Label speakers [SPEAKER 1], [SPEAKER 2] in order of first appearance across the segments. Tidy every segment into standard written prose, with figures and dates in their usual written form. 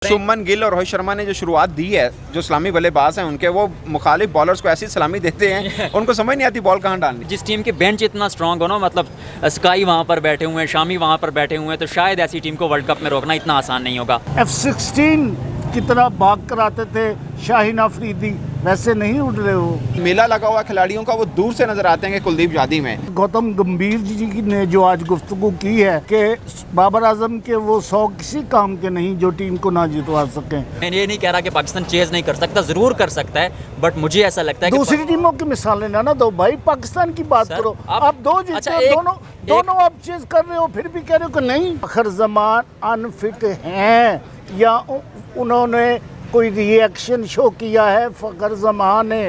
[SPEAKER 1] शुभमन गिल और रोहित शर्मा ने जो शुरुआत दी है, जो इस्लामी बल्लेबाज हैं उनके, वो मुखालिफ बॉलर्स को ऐसी सलामी देते हैं उनको समझ नहीं आती बॉल कहाँ डालनी।
[SPEAKER 2] जिस टीम के बेंच इतना स्ट्रांग हो ना, मतलब स्काई वहाँ पर बैठे हुए हैं, शामी वहाँ पर बैठे हुए हैं, तो शायद ऐसी टीम को वर्ल्ड कप में रोकना इतना आसान नहीं होगा।
[SPEAKER 3] F-16 की तरह भाग कर आते थे शाहीन अफरीदी, वैसे नहीं उड़ रहे हो।
[SPEAKER 1] मेला लगा हुआ खिलाड़ियों का, वो दूर से नजर आते हैं कि कुलदीप यादव में।
[SPEAKER 3] गौतम गंभीर जी ने जो आज गुफ्तगू की है कि बाबर आजम के वो 100 किसी काम के नहीं जो टीम को ना जितवा सकें।
[SPEAKER 2] मैं ये नहीं कह रहा कि पाकिस्तान चेज नहीं कर सकता, जरूर कर सकता है, बट मुझे ऐसा लगता है
[SPEAKER 3] दूसरी टीमों की मिसालें ना दो भाई, पाकिस्तान की बात करो। आप दो जीते हो, दोनों आप चेज कर रहे हो, फिर भी कह रहे हो कि नहीं। फखर जमान अनफिट हैं या उन्होंने कोई रिएक्शन शो किया है फखर जमान ने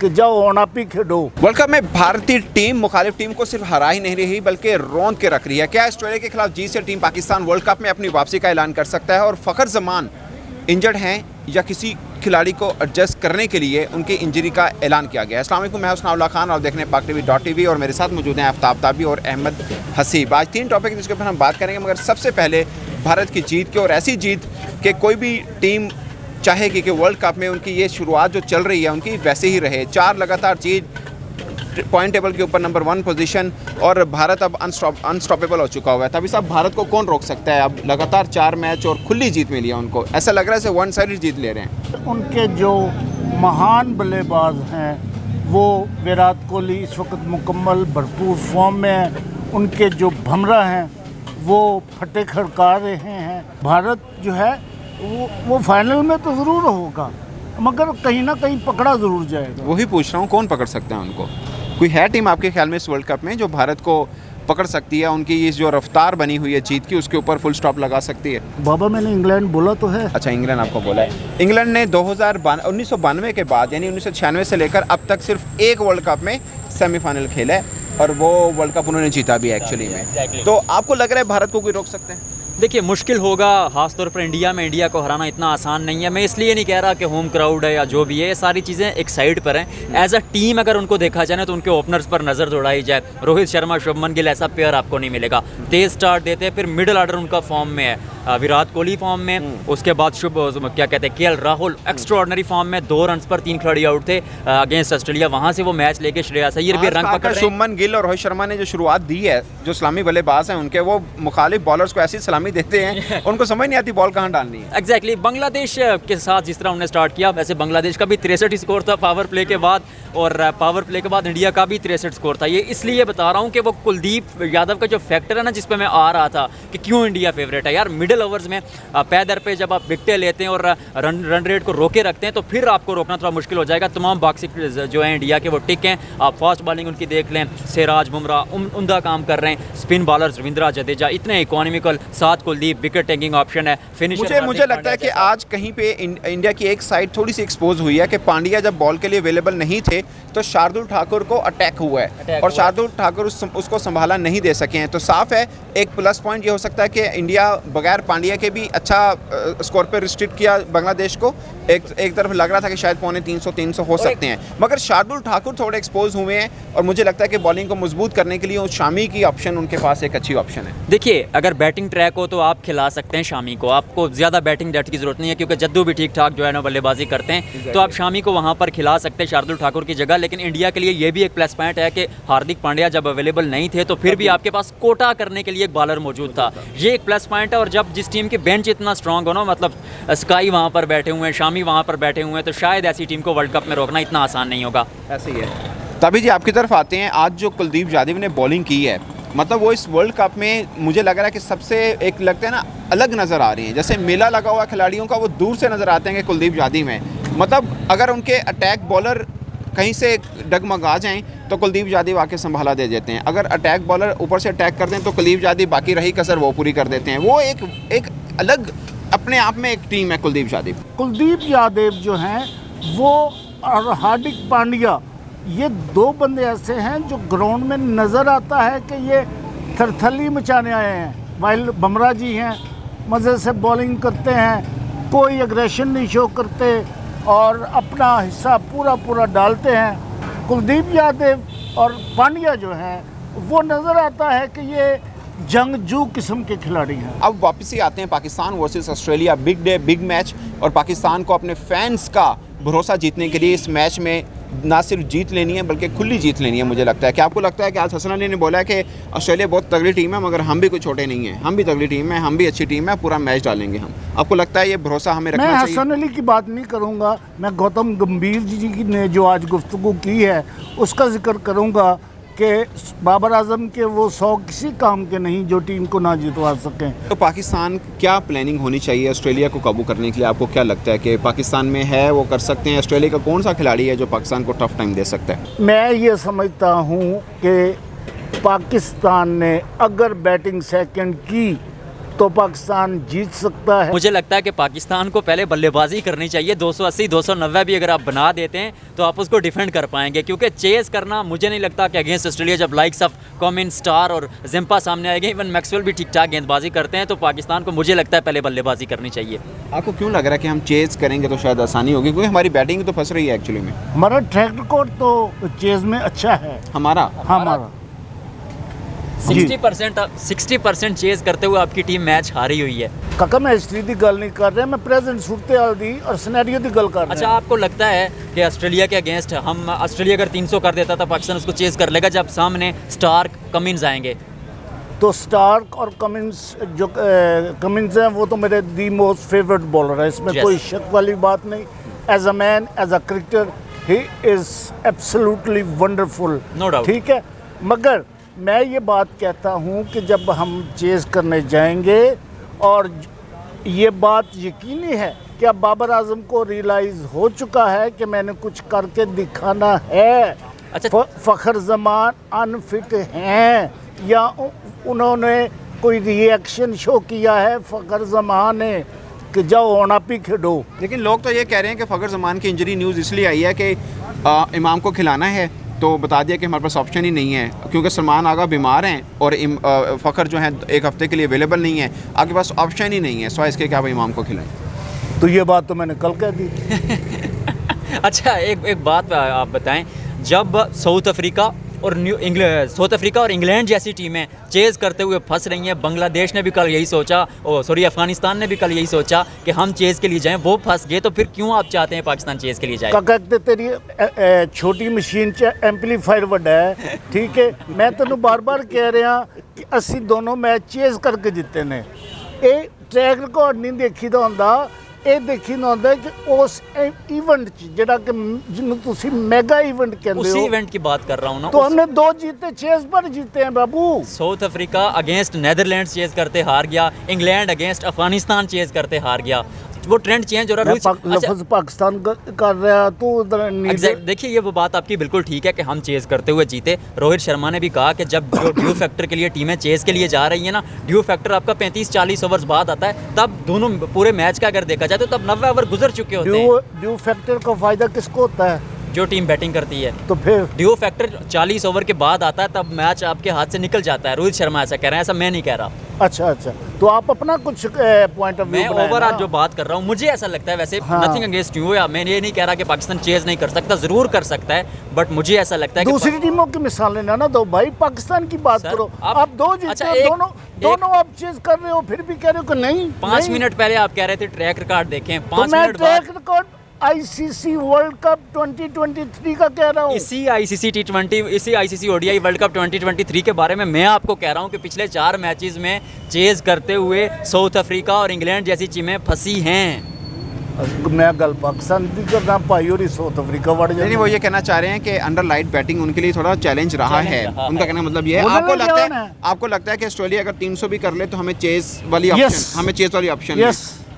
[SPEAKER 3] कि जाओ होना पी खेलो।
[SPEAKER 1] वर्ल्ड कप में भारतीय टीम मुखालिफ टीम को सिर्फ हरा ही नहीं रही बल्कि रौंद के रख रही है। क्या ऑस्ट्रेलिया के खिलाफ जीत से टीम पाकिस्तान वर्ल्ड कप में अपनी वापसी का ऐलान कर सकता है? और फखर जमान इंजर्ड हैं या किसी खिलाड़ी को एडजस्ट करने के लिए उनकी इंजरी का ऐलान किया गया है? अस्सलाम वालेकुम, मैं हुस्न खान और देखने PakTV.tv और मेरे साथ मौजूद हैं आफ्ताब ताबी और अहमद हसीब। आज 3 टॉपिक जिसके ऊपर हम बात करेंगे, मगर सबसे पहले भारत की जीत की, और ऐसी जीत कि कोई भी टीम चाहेगी कि वर्ल्ड कप में उनकी ये शुरुआत जो चल रही है उनकी वैसे ही रहे। 4 लगातार जीत, पॉइंट टेबल के ऊपर नंबर 1 पोजीशन, और भारत अब अनस्टॉपेबल हो चुका हुआ है। तभी साहब भारत को कौन रोक सकता है? अब लगातार 4 मैच और खुली जीत मिली है उनको, ऐसा लग रहा है वन साइडेड जीत ले रहे हैं।
[SPEAKER 3] उनके जो महान बल्लेबाज हैं वो विराट कोहली इस वक्त मुकम्मल भरपूर फॉर्म में है, उनके जो भमरा हैं वो फटे खड़का रहे हैं। भारत जो है वो फाइनल में तो ज़रूर होगा, मगर कहीं ना कहीं पकड़ा ज़रूर जाएगा।
[SPEAKER 1] वही पूछ रहा हूँ, कौन पकड़ सकता है उनको? कोई है टीम आपके ख्याल में इस वर्ल्ड कप में जो भारत को पकड़ सकती है? उनकी ये जो रफ्तार बनी हुई है जीत की, उसके ऊपर फुल स्टॉप लगा सकती है?
[SPEAKER 3] बाबा मैंने इंग्लैंड बोला तो है।
[SPEAKER 1] अच्छा, इंग्लैंड आपको बोला है। इंग्लैंड ने 1992 के बाद यानी 1996 से लेकर अब तक सिर्फ एक वर्ल्ड कप में सेमीफाइनल खेला है, और वो वर्ल्ड कप उन्होंने जीता भी एक्चुअली में। तो आपको लग रहा है भारत को कोई रोक सकते हैं?
[SPEAKER 2] देखिए, मुश्किल होगा, खासतौर पर इंडिया में। इंडिया को हराना इतना आसान नहीं है। मैं इसलिए नहीं कह रहा कि होम क्राउड है या जो भी है, ये सारी चीज़ें एक साइड पर हैं। एज अ टीम अगर उनको देखा जाए ना, तो उनके ओपनर्स पर नज़र दौड़ाई जाए, रोहित शर्मा, शुभमन गिल, ऐसा प्लेयर आपको नहीं मिलेगा। तेज स्टार्ट देते हैं, फिर मिडिल ऑर्डर उनका फॉर्म में है, विराट कोहली फॉर्म में, उसके बाद क्या कहते हैं KL राहुल एक्स्ट्राऑर्डिनरी फॉर्म में, 2 रन्स पर 3 खिलाड़ी आउट थे अगेंस्ट ऑस्ट्रेलिया, वहाँ से वो मैच लेके श्रेयस अय्यर भी रंग पकड़ रहे हैं।
[SPEAKER 1] शुभमन गिल और रोहित शर्मा ने जो शुरुआत दी है, जो इस्लामी बल्लेबाज हैं उनके, वो मुखालिफ बॉलर्स को ऐसी सलामी देते हैं उनको समझ नहीं आती बॉल कहाँ डालनी है।
[SPEAKER 2] एग्जैक्टली बांग्लादेश के साथ जिस तरह उन्होंने स्टार्ट किया, वैसे बांग्लादेश का भी 63 स्कोर था पावर प्ले के बाद, और पावर प्ले के बाद इंडिया का भी 63 स्कोर था। ये इसलिए बता रहा हूँ कि वो कुलदीप यादव का जो फैक्टर है ना, जिस पे मैं आ रहा था कि क्यों इंडिया फेवरेट है यार। मिडिल ओवर्स में पैदर पे जब आप विकेटें लेते हैं और रन रेट को रोके रखते हैं, तो फिर आपको रोकना थोड़ा मुश्किल हो जाएगा। तमाम बॉक्सिंग जो है इंडिया के वो टिक हैं। आप फास्ट बॉलिंग उनकी देख लें, सिराज, बुमराह उमदा काम कर रहे हैं। स्पिन बॉलर्स रविंद्र जडेजा इतने इकोनॉमिकल, साथ कुलदीप विकेट टेकिंग ऑप्शन है।
[SPEAKER 1] मुझे लगता है कि आज कहीं पे इंडिया की एक साइड थोड़ी सी एक्सपोज हुई है कि पांड्या जब बॉल के लिए अवेलेबल नहीं थे तो शार्दुल ठाकुर को अटैक हुआ है, और शार्दुल ठाकुर उसको संभाला नहीं दे सके हैं। तो साफ है, एक प्लस पॉइंट ये हो सकता है कि इंडिया बगैर पांड्या के भी अच्छा स्कोर पे रिस्ट्रिक्ट किया बांग्लादेश को। एक तरफ लग रहा था कि शायद 350 हो सकते हैं, मगर शार्दुल ठाकुर थोड़े एक्सपोज हुए हैं, और मुझे लगता है कि बॉलिंग को मजबूत करने के लिए शामी की ऑप्शन उनके पास एक अच्छी ऑप्शन है।
[SPEAKER 2] देखिए, अगर बैटिंग ट्रैक हो तो आप खिला सकते हैं शामी को, आपको ज़्यादा बैटिंग डेट की जरूरत नहीं है, क्योंकि जद्दू भी ठीक ठाक जो है ना बल्लेबाजी करते हैं, तो आप शामी को वहाँ पर खिला सकते हैं शार्दुल ठाकुर की जगह। लेकिन इंडिया के लिए ये भी एक प्लस पॉइंट है कि हार्दिक पांड्या जब अवेलेबल नहीं थे तो फिर भी आपके पास कोटा करने के लिए एक बॉलर मौजूद था, ये एक प्लस पॉइंट है। और जब जिस टीम के बेंच इतना स्ट्रांग हो ना, मतलब स्काई वहाँ पर बैठे हुए हैं, शामी वहाँ पर बैठे हुए हैं, तो शायद ऐसी टीम को वर्ल्ड कप में रोकना इतना आसान नहीं होगा।
[SPEAKER 1] ऐसे ही है। तभी जी आपकी तरफ आते हैं। आज जो कुलदीप यादव ने बॉलिंग की है, मतलब वो इस वर्ल्ड कप में मुझे लग रहा है कि सबसे एक लगता है ना अलग नज़र आ रही है। जैसे मेला लगा हुआ खिलाड़ियों का, वो दूर से नज़र आते हैं कि कुलदीप यादव में, मतलब अगर उनके अटैक बॉलर कहीं से डगमगा जाएं तो कुलदीप यादव आके संभाला दे देते हैं। अगर अटैक बॉलर ऊपर से अटैक कर दें तो कुलदीप यादव बाकी रही कसर वो पूरी कर देते हैं। वो एक अलग अपने आप में एक टीम है कुलदीप यादव।
[SPEAKER 3] कुलदीप यादव जो हैं वो और हार्दिक पांड्या, ये 2 बंदे ऐसे हैं जो ग्राउंड में नज़र आता है कि ये थरथली मचाने आए हैं। वाइल बुमराह जी हैं, मज़े से बॉलिंग करते हैं, कोई एग्रेशन नहीं शो करते और अपना हिस्सा पूरा डालते हैं। कुलदीप यादव और पांड्या जो हैं वो नज़र आता है कि ये जंगजू किस्म के खिलाड़ी हैं।
[SPEAKER 1] अब वापसी आते हैं Pakistan versus Australia, big day big match, और पाकिस्तान को अपने फैंस का भरोसा जीतने के लिए इस मैच में ना सिर्फ जीत लेनी है बल्कि खुली जीत लेनी है। मुझे लगता है कि आपको लगता है कि आज हसन अली ने बोला है कि ऑस्ट्रेलिया बहुत तगड़ी टीम है मगर हम भी कोई छोटे नहीं हैं, हम भी तगड़ी टीम है, हम भी अच्छी टीम है, पूरा मैच डालेंगे हम। आपको लगता है ये भरोसा हमें रखना
[SPEAKER 3] मैं
[SPEAKER 1] चाहिए?
[SPEAKER 3] हसन अली की बात नहीं करूंगा, मैं गौतम गंभीर जी की ने जो आज गुफ्तगू की है उसका जिक्र करूंगा कि बाबर आजम के वो 100 किसी काम के नहीं जो टीम को ना जितवा सकें।
[SPEAKER 1] तो पाकिस्तान क्या प्लानिंग होनी चाहिए ऑस्ट्रेलिया को काबू करने के लिए? आपको क्या लगता है कि पाकिस्तान में है वो कर सकते हैं? ऑस्ट्रेलिया का कौन सा खिलाड़ी है जो पाकिस्तान को टफ टाइम दे सकता है?
[SPEAKER 3] मैं ये समझता हूँ कि पाकिस्तान ने अगर बैटिंग सेकंड की तो पाकिस्तान जीत सकता है।
[SPEAKER 2] मुझे लगता है कि पाकिस्तान को पहले बल्लेबाजी करनी चाहिए। 280 290 भी अगर आप बना देते हैं तो आप उसको डिफेंड कर पाएंगे, क्योंकि चेस करना मुझे नहीं लगता कि अगेंस्ट ऑस्ट्रेलिया जब लाइक्स ऑफ कॉमिन, स्टार और जिम्पा सामने आएंगे, इवन मैक्सवेल भी ठीक ठाक गेंदबाजी करते हैं, तो पाकिस्तान को मुझे लगता है पहले बल्लेबाजी करनी चाहिए।
[SPEAKER 1] आपको क्यों लग रहा है कि हम चेज करेंगे तो शायद आसानी होगी? क्योंकि हमारी बैटिंग तो फंस रही है एक्चुअली में।
[SPEAKER 3] हमारा ट्रैक रिकॉर्ड तो चेज में अच्छा है।
[SPEAKER 1] हमारा
[SPEAKER 2] 60% चेज करते हुए आपकी टीम मैच हारी हुई है।
[SPEAKER 3] काका मैं हिस्ट्री की गल नहीं कर रहा, मैं प्रेजेंट सूरत हाल दी और सिनेरियो की गल कर रहा।
[SPEAKER 2] अच्छा, आपको लगता है कि ऑस्ट्रेलिया के अगेंस्ट हम ऑस्ट्रेलिया अगर 300 कर देता था पाकिस्तान उसको चेज कर लेगा जब सामने स्टार्क, कमिंस आएंगे?
[SPEAKER 3] तो स्टार्क और कमिंस जो कमिंस हैं वो तो मेरे दी मोस्ट फेवरेट बॉलर है, इसमें
[SPEAKER 2] Yes.
[SPEAKER 3] कोई शक वाली बात नहीं। As a man, as a cricketer, he is absolutely wonderful.
[SPEAKER 2] No doubt.
[SPEAKER 3] ठीक है, मगर मैं ये बात कहता हूँ कि जब हम चेज करने जाएंगे, और ये बात यकीनी है कि अब बाबर आजम को रियलाइज़ हो चुका है कि मैंने कुछ करके दिखाना है।
[SPEAKER 2] अच्छा।
[SPEAKER 3] फ़खर जमान अनफिट हैं या उन्होंने कोई रिएक्शन शो किया है फ़खर जमान ने कि जाओ और आप ही खेलो?
[SPEAKER 1] लेकिन लोग तो ये कह रहे हैं कि फ़खर जमान की इंजरी न्यूज़ इसलिए आई है कि इमाम को खिलाना है, तो बता दिया कि हमारे पास ऑप्शन ही नहीं है क्योंकि सलमान आगा बीमार हैं और फ़खर जो है एक हफ़्ते के लिए अवेलेबल नहीं है, आपके पास ऑप्शन ही नहीं है, सो इसके क्या आप इमाम को खिलाएं?
[SPEAKER 3] तो ये बात तो मैंने कल कह दी।
[SPEAKER 2] अच्छा, एक बात आप बताएं, जब साउथ अफ्रीका और इंग्लैंड जैसी टीमें चेज़ करते हुए फंस रही हैं, बांग्लादेश ने भी कल यही सोचा, अफगानिस्तान ने भी कल यही सोचा कि हम चेज़ के लिए जाएं, वो फंस गए, तो फिर क्यों आप चाहते हैं पाकिस्तान चेज़ के लिए जाए?
[SPEAKER 3] कहते तेरी छोटी मशीन च एम्पलीफायर वड्डा है, ठीक है। मैं तेन बार बार कह रहा कि असी दोनों मैच चेज़ करके जिते ने। ये ट्रैक रिकॉर्ड नहीं देखी दा हुंदा, ਇਹ ਦੇਖੀ ਨਾ ਹੁੰਦਾ कि उस इवेंट ਜਿਹੜਾ ਕਿ ਜਿਹਨੂੰ ਤੁਸੀਂ मेगा इवेंट कहते
[SPEAKER 2] उसी
[SPEAKER 3] हो,
[SPEAKER 2] इवेंट की बात कर रहा हूँ ना।
[SPEAKER 3] तो हमने 2 जीते 6 पर जीते हैं बाबू।
[SPEAKER 2] South Africa against Netherlands chase करते हार गया, इंग्लैंड अगेंस्ट अफगानिस्तान चेज करते हार गया, वो ट्रेंड चेंज हो रहा है।
[SPEAKER 3] लफ्ज़ पाकिस्तान कर रहा तो उधर
[SPEAKER 2] एग्जैक्ट, देखिए ये वो बात आपकी बिल्कुल ठीक है कि हम चेज़ करते हुए जीते। रोहित शर्मा ने भी कहा कि जब जो ड्यू फैक्टर के लिए टीमें चेज़ के लिए जा रही है ना, ड्यू फैक्टर आपका 35-40 ओवर्स बाद आता है, तब दोनों पूरे मैच का अगर देखा जाए तो तब 90 ओवर गुजर चुके होते हैं।
[SPEAKER 3] ड्यू फैक्टर का फ़ायदा किसको होता है?
[SPEAKER 2] जो टीम बैटिंग करती है।
[SPEAKER 3] तो फिर
[SPEAKER 2] ड्यू फैक्टर 40 ओवर के बाद आता है, तब मैच आपके हाथ से निकल जाता है। रोहित शर्मा ऐसा कह रहे हैं, ऐसा मैं नहीं कह रहा।
[SPEAKER 3] अच्छा, तो आप अपना कुछ पॉइंट ऑफ व्यू
[SPEAKER 2] मैं ओवरऑल जो बात कर रहा हूँ, मुझे ऐसा लगता है, वैसे नथिंग अगेंस्ट यू, या मैं ये नहीं कह रहा कि पाकिस्तान चेज नहीं कर सकता, जरूर कर सकता है, बट मुझे ऐसा लगता है कि
[SPEAKER 3] दूसरी टीमों की मिसाल लेना ना दो भाई, पाकिस्तान की बात
[SPEAKER 2] सर,
[SPEAKER 3] करो।
[SPEAKER 2] आप
[SPEAKER 3] 2 जीते,
[SPEAKER 2] अच्छा,
[SPEAKER 3] दोनों आप चेज कर रहे हो, फिर भी कह रहे हो कि नहीं।
[SPEAKER 2] 5 मिनट पहले आप कह रहे थे ट्रैक रिकॉर्ड देखें,
[SPEAKER 3] तो
[SPEAKER 2] 5
[SPEAKER 3] मैं
[SPEAKER 2] मिनट बाद
[SPEAKER 3] track record ICC world cup 2023 का कह रहा हूँ।
[SPEAKER 2] इसी आईसीसी T20, इसी आईसीसी ओडीआई वर्ल्ड कप 2023 के बारे में मैं आपको कह रहा हूं कि पिछले 4 मैचेस में चेज करते हुए साउथ अफ्रीका और इंग्लैंड जैसी टीमें फंसी हैं।
[SPEAKER 3] मैं गल पाकिस्तान की कर रहा भाई, और साउथ अफ्रीका बढ़ जाए।
[SPEAKER 1] नहीं, वो ये कहना चाह रहे हैं कि अंडर लाइट बैटिंग उनके लिए थोड़ा चैलेंज रहा है। उनका कहना मतलब ये है। आपको लगता है कि ऑस्ट्रेलिया अगर 300 भी कर ले तो हमें चेज वाली ऑप्शन, हमें चेज वाली ऑप्शन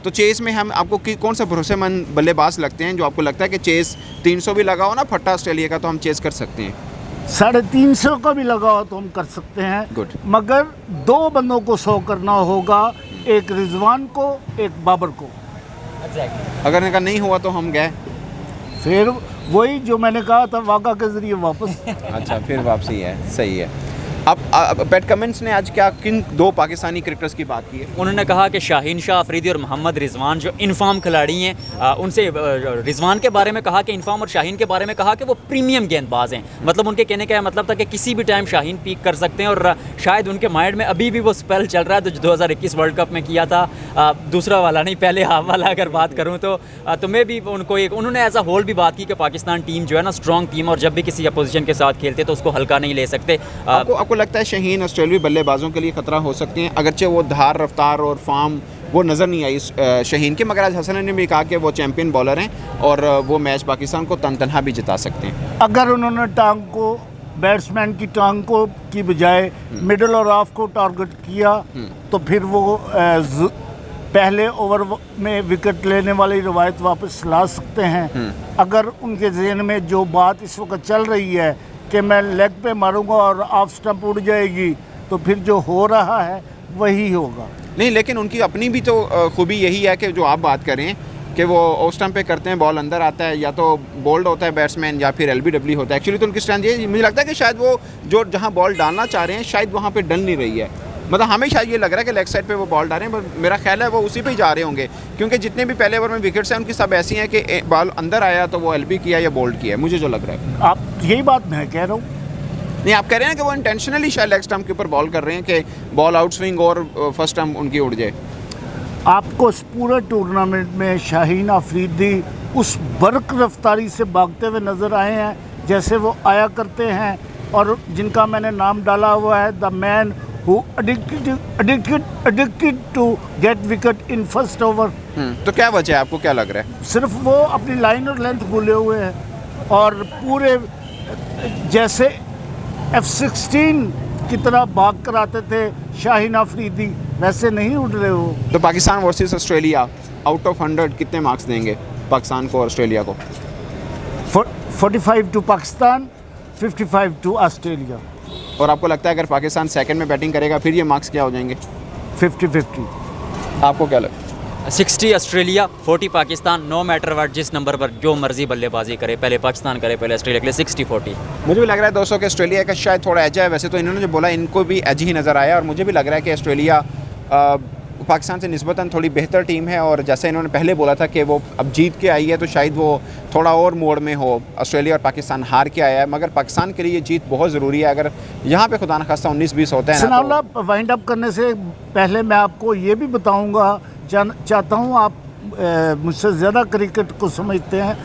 [SPEAKER 1] तो चेस में हम आपको कौन सा भरोसेमंद बल्लेबाज लगते हैं जो आपको लगता है कि चेस 300 भी लगाओ ना फट्टा ऑस्ट्रेलिया का तो हम चेस कर सकते हैं?
[SPEAKER 3] 350 का भी लगाओ तो हम कर सकते हैं।
[SPEAKER 1] गुड।
[SPEAKER 3] मगर 2 बंदों को 100 करना होगा, एक रिजवान को, एक बाबर को।
[SPEAKER 1] अगर इनका नहीं हुआ तो हम गए,
[SPEAKER 3] फिर वही जो मैंने कहा था वाक़ा के ज़रिए वापस।
[SPEAKER 1] अच्छा, फिर वापसी है, सही है। अब पैट कमिंस ने आज क्या किन दो पाकिस्तानी क्रिकेटर्स की बात की है?
[SPEAKER 2] उन्होंने कहा कि शाहीन शाह अफरीदी और मोहम्मद रिजवान जो इन्फॉर्म खिलाड़ी हैं, उनसे रिजवान के बारे में कहा कि इन्फॉर्म, और शाहीन के बारे में कहा कि वो प्रीमियम गेंदबाज हैं। मतलब उनके कहने का मतलब था कि किसी भी टाइम शाहीन पीक कर सकते हैं, और शायद उनके माइंड में अभी भी वो स्पेल चल रहा है जो 2021 वर्ल्ड कप में किया था, दूसरा वाला नहीं, पहले हाफ वाला अगर बात करूँ तो मैं भी उनको उन्होंने एज अ होल भी बात की कि पाकिस्तान टीम जो है ना स्ट्रॉन्ग टीम, और जब भी किसी अपोजिशन के साथ खेलते तो उसको हल्का नहीं ले सकते।
[SPEAKER 1] आपको लगता है शाहीन ऑस्ट्रेलियाई बल्लेबाजों के लिए खतरा हो सकती हैं? अगरचे वो धार, रफ्तार और फॉर्म वो नज़र नहीं आई शाहीन के, मगर आज हसन ने भी कहा कि वो चैंपियन बॉलर हैं और वो मैच पाकिस्तान को तनहा भी जिता सकते हैं।
[SPEAKER 3] अगर उन्होंने टांग को, बैट्समैन की टांग को की बजाय मिडल और ऑफ को टारगेट किया तो फिर वो पहले ओवर में विकेट लेने वाली रवायत वापस ला सकते हैं। अगर उनके ज़हन में जो बात इस वक्त चल रही है कि मैं लेग पे मारूंगा और ऑफ स्टंप उड़ जाएगी, तो फिर जो हो रहा है वही होगा।
[SPEAKER 1] नहीं, लेकिन उनकी अपनी भी तो खूबी यही है कि जो आप बात करें कि वो ऑफ स्टंप पे करते हैं, बॉल अंदर आता है, या तो बोल्ड होता है बैट्समैन या फिर एलबीडब्ल्यू होता है। एक्चुअली तो उनकी स्ट्रेंथ ये, मुझे लगता है कि शायद वो जो जहाँ बॉल डालना चाह रहे हैं शायद वहाँ पे डल नहीं रही है। मतलब हमें शायद ये लग रहा है कि लेग साइड पे वो बॉल डालें, पर मेरा ख्याल है वो उसी पे ही जा रहे होंगे, क्योंकि जितने भी पहले ओवर में विकेट्स हैं उनकी सब ऐसी हैं कि बॉल अंदर आया तो वो एलबी किया या बोल्ड किया, मुझे जो लग रहा है।
[SPEAKER 3] आप यही बात मैं कह रहा हूँ।
[SPEAKER 1] नहीं, आप कह रहे हैं कि वो इंटेंशनली शायद लेग स्टंप के ऊपर बॉल कर रहे हैं कि बॉल आउट स्विंग और फर्स्ट स्टंप उनकी उड़ जाए।
[SPEAKER 3] आपको इस पूरे टूर्नामेंट में शाहीन अफरीदी उस बर्क रफ्तारी से भागते हुए नज़र आए हैं जैसे वो आया करते हैं, और जिनका मैंने नाम डाला हुआ है the man who addicted to get wicket in first over।
[SPEAKER 1] तो क्या वजह है, आपको क्या लग रहा है?
[SPEAKER 3] सिर्फ वो अपनी लाइन और लेंथ भूले हुए हैं, और पूरे जैसे F-16 की तरह भाग कर आते थे शाहीन अफरीदी, वैसे नहीं उड़ रहे हो।
[SPEAKER 1] तो Pakistan versus Australia, out of 100 कितने मार्क्स देंगे पाकिस्तान को और ऑस्ट्रेलिया को?
[SPEAKER 3] 45 टू पाकिस्तान, 55 टू ऑस्ट्रेलिया।
[SPEAKER 1] और आपको लगता है अगर पाकिस्तान सेकंड में बैटिंग करेगा फिर ये मार्क्स क्या हो जाएंगे?
[SPEAKER 3] 50-50।
[SPEAKER 1] आपको क्या लगता है?
[SPEAKER 2] 60 Australia, 40 Pakistan, no matter what, जिस नंबर पर जो मर्जी बल्लेबाजी करे, पहले पाकिस्तान करे पहले ऑस्ट्रेलिया के लिए 60-40।
[SPEAKER 1] मुझे भी लग रहा है दोस्तों कि ऑस्ट्रेलिया का शायद थोड़ा एज है, वैसे तो इन्होंने जो बोला इनको भी एज ही नज़र आया, और मुझे भी लग रहा है कि ऑस्ट्रेलिया पाकिस्तान से निस्बतन थोड़ी बेहतर टीम है, और जैसे इन्होंने पहले बोला था कि वो अब जीत के आई है तो शायद वो थोड़ा और मोड़ में हो। ऑस्ट्रेलिया और पाकिस्तान हार के आया है, मगर पाकिस्तान के लिए ये जीत बहुत ज़रूरी है। अगर यहाँ पे खुदा न खास्ता 19-20 होता है ना,
[SPEAKER 3] तो वाइंड अप करने से पहले मैं आपको ये भी बताऊँगा, चाहता हूँ आप मुझसे ज़्यादा क्रिकेट को समझते हैं,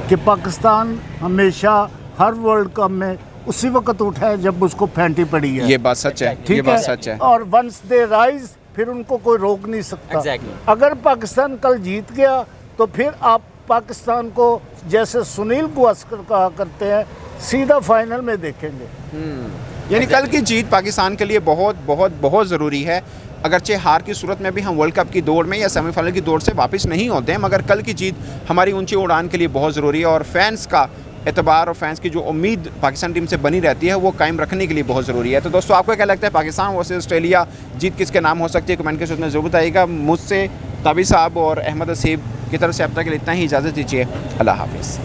[SPEAKER 3] कि पाकिस्तान हमेशा हर वर्ल्ड कप में उसी वक्त उठा है जब उसको फैंटी पड़ी है।
[SPEAKER 1] ये बात सच है, ये बात सच है।
[SPEAKER 3] और वंस दे राइज, फिर उनको कोई रोक नहीं सकता।
[SPEAKER 2] Exactly.
[SPEAKER 3] अगर पाकिस्तान कल जीत गया तो फिर आप पाकिस्तान को, जैसे सुनील गावस्कर कहा करते हैं, सीधा फाइनल में देखेंगे।
[SPEAKER 1] यानी कल की जीत पाकिस्तान के लिए बहुत बहुत बहुत ज़रूरी है। अगरचे हार की सूरत में भी हम वर्ल्ड कप की दौड़ में या सेमीफाइनल की दौड़ से वापस नहीं होते हैं, मगर कल की जीत हमारी ऊंची उड़ान के लिए बहुत ज़रूरी है, और फैंस का एतबार और फैंस की जो उम्मीद पाकिस्तान टीम से बनी रहती है वो कायम रखने के लिए बहुत ज़रूरी है। तो दोस्तों, आपको क्या लगता है पाकिस्तान वर्सेस ऑस्ट्रेलिया जीत किसके नाम हो सकती है? कमेंट के सूत्र में ज़रूर बताइएगा। मुझसे ताबी साहब और अहमद हसीब की तरफ से अब तक के लिए इतना ही, इजाज़त दीजिए। अल्लाह हाफिज़।